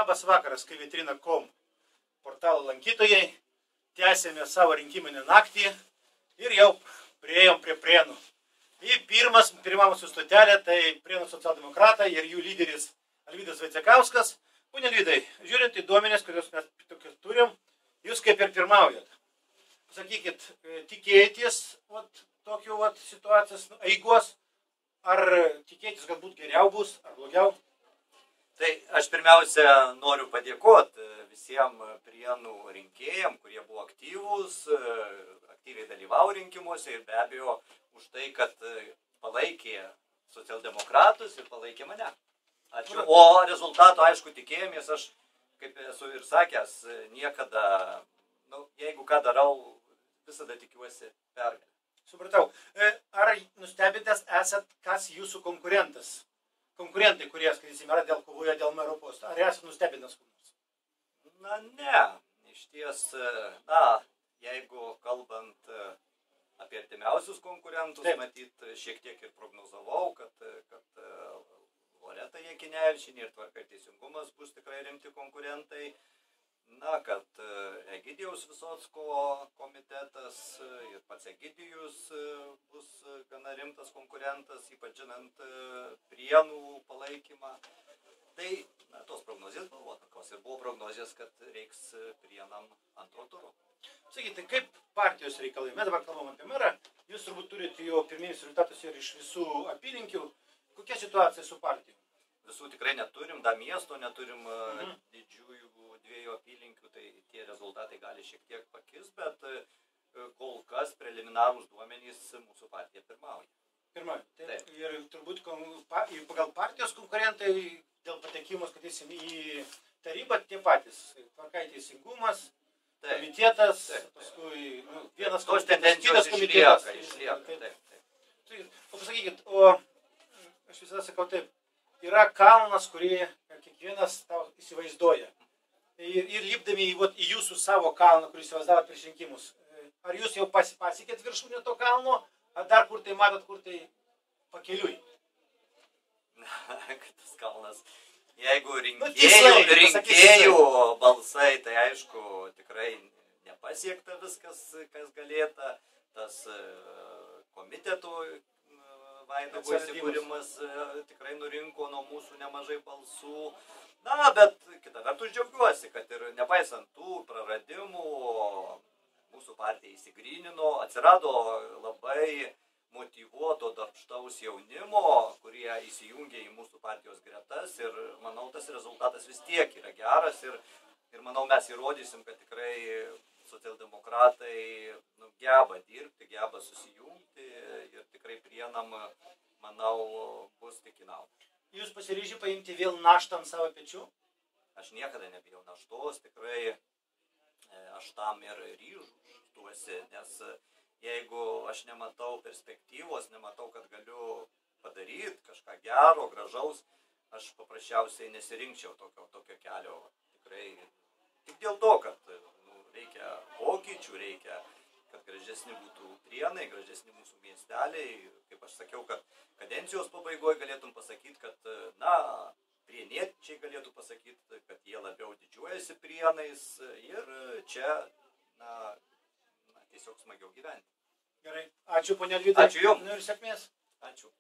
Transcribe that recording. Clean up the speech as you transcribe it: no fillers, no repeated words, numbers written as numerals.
Labas vakaras, kvitrina.com portalo lankytojai. Tęsėme savo rinkiminę naktį ir jau priėjom prie Prienų. Ir pirma mūsų stotelė, tai Prienų socialdemokratai ir jų lyderis Alvydas Vaicekauskas. Pone Alvydai, žiūrint į duomenis, kuriuos mes tokius turim, jūs kaip ir pirmaujat. Pasakykit, tikėjotės tokių situacijos eigos, ar tikėtis galbūt geriau bus, ar blogiau? Tai aš pirmiausia noriu padėkoti visiems Prienų rinkėjams, kurie buvo aktyvūs, aktyviai dalyvavo rinkimuose ir be abejo už tai, kad palaikė socialdemokratus ir palaikė mane. Ačiū. O rezultato, aišku, tikėjomės, aš, kaip esu ir sakęs, niekada, jeigu ką darau, visada tikiuosi pergalę. Supratau. Ar nustebintas esat, kas jūsų konkurentas? Konkurentai, kurie, skaitysim, yra dėl kovoje dėl mero posto. Ar esat nustebintas kur nors? Na, ne. Iš ties, jeigu kalbant apie artimiausius konkurentus, matyt, šiek tiek ir prognozavau, kad Loreta Jakinevičienė ir Tvarka ir teisingumas bus tikrai rimti konkurentai. Na, kad Egidijaus Visocko komitetas ir pats Egidijus bus gana rimtas konkurentas, ypač žinant Prienų palaikymą. Tai tos prognozijas buvo tokios ir buvo prognozijas, kad reiks Prienam antro turo. Sakykite, kaip partijos reikalai? Mes dabar kalbam apie merą, jūs turbūt turite jo pirminius rezultatus ir iš visų apylinkių. Kokia situacija su partijom? Visų tikrai neturim, da miesto neturim didžiųjų dviejų apylinkių, tai tie rezultatai gali šiek tiek pakis, bet kol kas preliminarūs duomenys mūsų partija pirmauja. Pirmauja. Taip. Ir turbūt pagal partijos konkurentai dėl patekimo, skaitysim, į tarybą tie patys. Tvarka ir teisingumas, komitetas, paskui vienas komitetas, kitas komitetas. Išlieka. O pasakykit, aš visada sakau taip, yra kalnas, kurį kiekvienas tau įsivaizduoja. Ir lipdami į jūsų savo kalną, kurį įsivaizdavot prieš rinkimus. Ar jūs jau pasiekėt viršūnę to kalno, ar dar kur tai matot, kur tai pakeliui? Tas kalnas. Jeigu rinkėjų balsai, tai aišku, tikrai nepasiekta viskas, kas galėta. Tas komitetų Vaidogo įsikūrimas tikrai nurinko nuo mūsų nemažai balsų. Na, bet kita vertus džiaugiuosi, kad ir nepaisant tų praradimų, mūsų partija įsigrynino, atsirado labai motyvuoto darbštaus jaunimo, kurie įsijungė į mūsų partijos gretas ir manau, tas rezultatas vis tiek yra geras ir manau, mes įrodysim, kad tikrai socialdemokratai geba dirbti, geba susijungti ir tikrai Prienam, manau, bus tik į naudą. Jūs pasiryžę paimti vėl naštą ant savo pečių? Aš niekada nebijau naštos, tikrai aš tam ir ryžtuosi, nes jeigu aš nematau perspektyvos, nematau, kad galiu padaryti kažką gero, gražaus, aš paprasčiausiai nesirinkčiau tokio kelio. Tikrai tik dėl to, kad reikia pokyčių, reikia, kad gražesni būtų Prienai, gražesni mūsų miesteliai. Kaip aš sakiau, kad kadencijos pabaigoje galėtum pasakyti, kad, prieniečiai galėtų pasakyti, kad jie labiau didžiuojasi Prienais ir čia, tiesiog smagiau gyventi. Gerai. Ačiū, ponia Alvyda. Ačiū jums. Ir sėkmės. Ačiū.